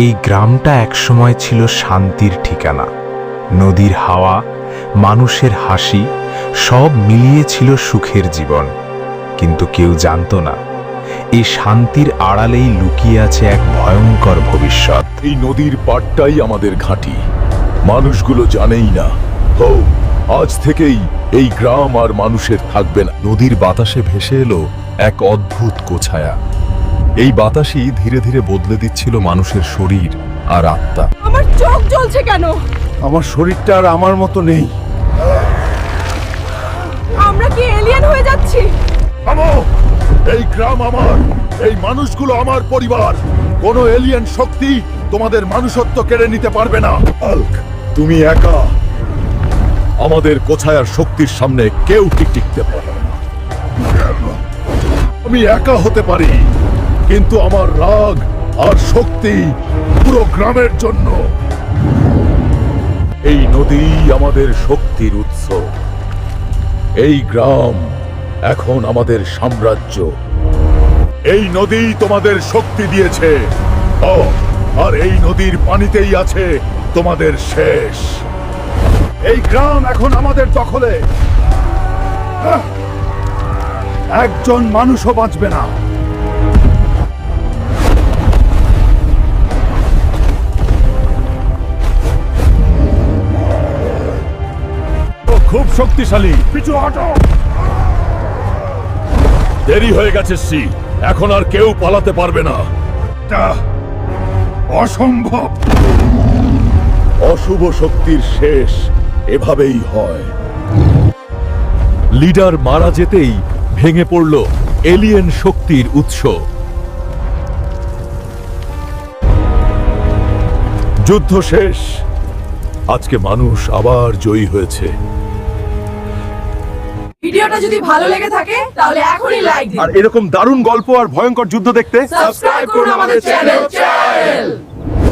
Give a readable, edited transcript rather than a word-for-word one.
এই গ্রামটা একসময় ছিল শান্তির ঠিকানা। নদীর হাওয়া, মানুষের হাসি, সব মিলিয়ে ছিল সুখের জীবন। কিন্তু কেউ জানতো না, এই শান্তির আড়ালেই লুকিয়ে আছে এক ভয়ঙ্কর ভবিষ্যৎ। এই নদীর পাড়টাই আমাদের ঘাঁটি, মানুষগুলো জানেই না। আজ থেকেই এই গ্রাম আর মানুষের থাকবে না। নদীর বাতাসে ভেসে এলো এক অদ্ভুত কোছায়া। এই বাতাসই ধীরে ধীরে বদলে দিচ্ছিল মানুষের শরীর আর আত্মা। আমার চোখ জ্বলছে কেন? আমার শরীরটা আর আমার মতো নেই। আমরা কি এলিয়েন হয়ে যাচ্ছি? থামো! এই গ্রাম আমার, এই মানুষগুলো আমার পরিবার। কোনো এলিয়েন শক্তি তোমাদের মানুষত্ব কেড়ে নিতে পারবে না। হাল্ক, তুমি একা। আমাদের কোছায়ার শক্তির সামনে কেউ টিকতে পারে না। আমি একা হতে পারি, কিন্তু আমার রাগ আর শক্তি পুরো গ্রামের জন্য। এই নদী আমাদের শক্তির উৎস। এই গ্রাম এখন আমাদের সাম্রাজ্য। এই নদী তোমাদের শক্তি দিয়েছে, আর এই নদীর পানিতেই আছে তোমাদের শেষ। এই গ্রাম এখন আমাদের দখলে। একজন মানুষও বাঁচবে না। খুব শক্তিশালী। পিছু হটো। দেরি হয়ে গেছে সি, এখন আর কেউ পালাতে পারবে না। অসম্ভব। অশুভ শক্তির শেষ এভাবেই হয়। লিডার মারা যেতেই ভেঙে পড়ল এলিয়েন শক্তির উৎস। যুদ্ধ শেষ। আজকে মানুষ আবার জয়ী হয়েছে। ভিডিওটা যদি ভালো লেগে থাকে তাহলে এখনই লাইক দিন আর এরকম দারুণ গল্প আর ভয়ঙ্কর যুদ্ধ দেখতে সাবস্ক্রাইব করুন আমাদের চ্যানেল।